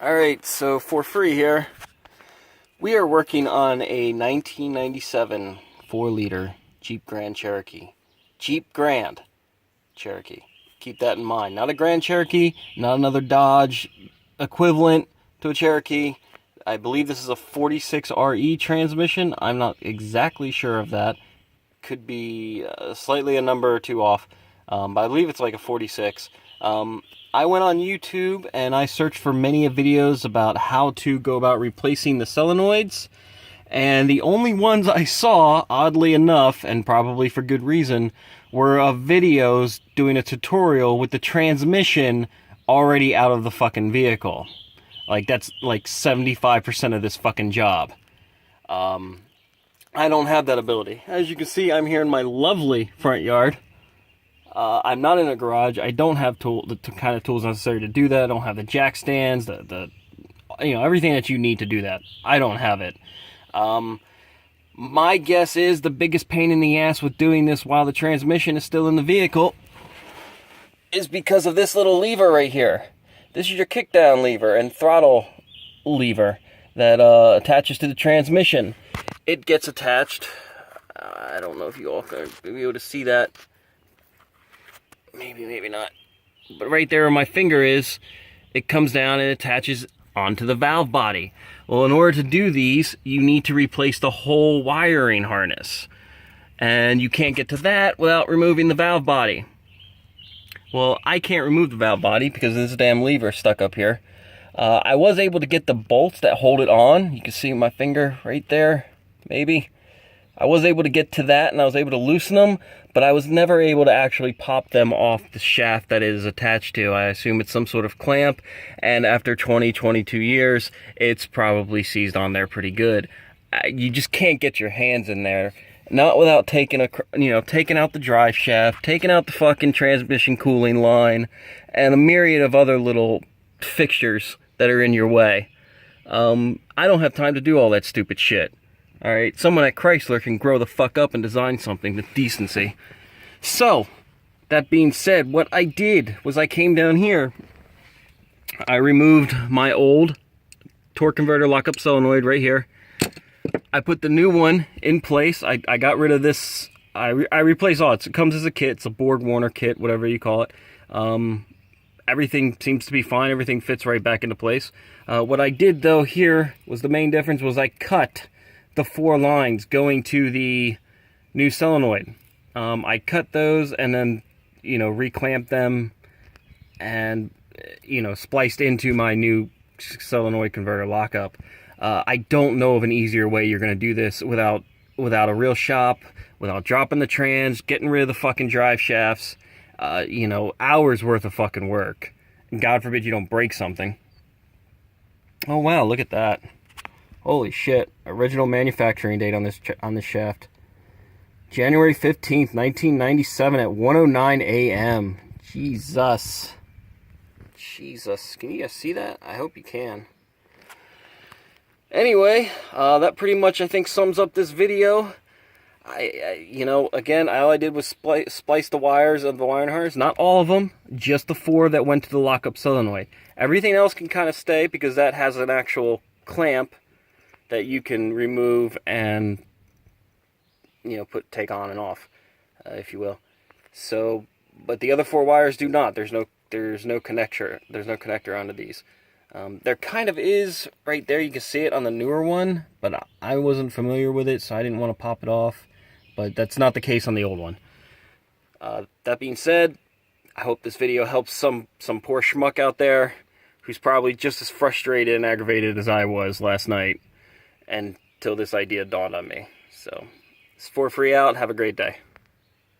Alright, so for free here, we are working on a 1997 4-liter Jeep Grand Cherokee. Jeep Grand Cherokee. Keep that in mind. Not a Grand Cherokee, not another Dodge equivalent to a Cherokee. I believe this is a 46RE transmission. I'm not exactly sure of that. Could be slightly a number or two off, but I believe it's like a 46. I went on YouTube and I searched for many videos about how to go about replacing the solenoids, and the only ones I saw, oddly enough, and probably for good reason, were of videos doing a tutorial with the transmission already out of the fucking vehicle. Like, that's like 75% of this fucking job. I don't have that ability. As you can see, I'm here in my lovely front yard. I'm not in a garage. I don't have the kind of tools necessary to do that. I don't have the jack stands, the everything that you need to do that. I don't have it. My guess is the biggest pain in the ass with doing this while the transmission is still in the vehicle is because of this little lever right here. This is your kickdown lever and throttle lever that attaches to the transmission. It gets attached. I don't know if you all can be able to see that. Maybe, maybe not. But right there where my finger is, it comes down and attaches onto the valve body. Well, in order to do these, you need to replace the whole wiring harness. And you can't get to that without removing the valve body. Well, I can't remove the valve body because of this damn lever stuck up here. I was able to get the bolts that hold it on. You can see my finger right there, maybe. I was able to get to that and I was able to loosen them, but I was never able to actually pop them off the shaft that it is attached to. I assume it's some sort of clamp, and after 22 years, it's probably seized on there pretty good. You just can't get your hands in there, not without taking out the drive shaft, taking out the fucking transmission cooling line, and a myriad of other little fixtures that are in your way. I don't have time to do all that stupid shit. Alright, someone at Chrysler can grow the fuck up and design something with decency. So, that being said, what I did was I came down here. I removed my old torque converter lockup solenoid right here. I put the new one in place. I got rid of this. I replaced all it. It comes as a kit. It's a Borg Warner kit, whatever you call it. Everything seems to be fine. Everything fits right back into place. What I did, though, here was the main difference was I cut the 4 lines going to the new solenoid. I cut those and then, reclamped them and, spliced into my new solenoid converter lockup. I don't know of an easier way you're going to do this without a real shop, without dropping the trans, getting rid of the fucking drive shafts, hours worth of fucking work. And God forbid you don't break something. Oh wow, look at that. Holy shit. Original manufacturing date on this shaft. January 15th, 1997 at 1:09 a.m. Jesus. Jesus. Can you guys see that? I hope you can. Anyway, that pretty much, I think, sums up this video. Again, all I did was splice the wires of the wiring harness. Not all of them, just the 4 that went to the lockup solenoid. Everything else can kind of stay because that has an actual clamp that you can remove and, take on and off, if you will. So, but the other 4 wires do not. There's no connector. There's no connector onto these. There kind of is right there. You can see it on the newer one, but I wasn't familiar with it, so I didn't want to pop it off. But that's not the case on the old one. That being said, I hope this video helps some poor schmuck out there who's probably just as frustrated and aggravated as I was last night until this idea dawned on me. So, it's for free out. Have a great day.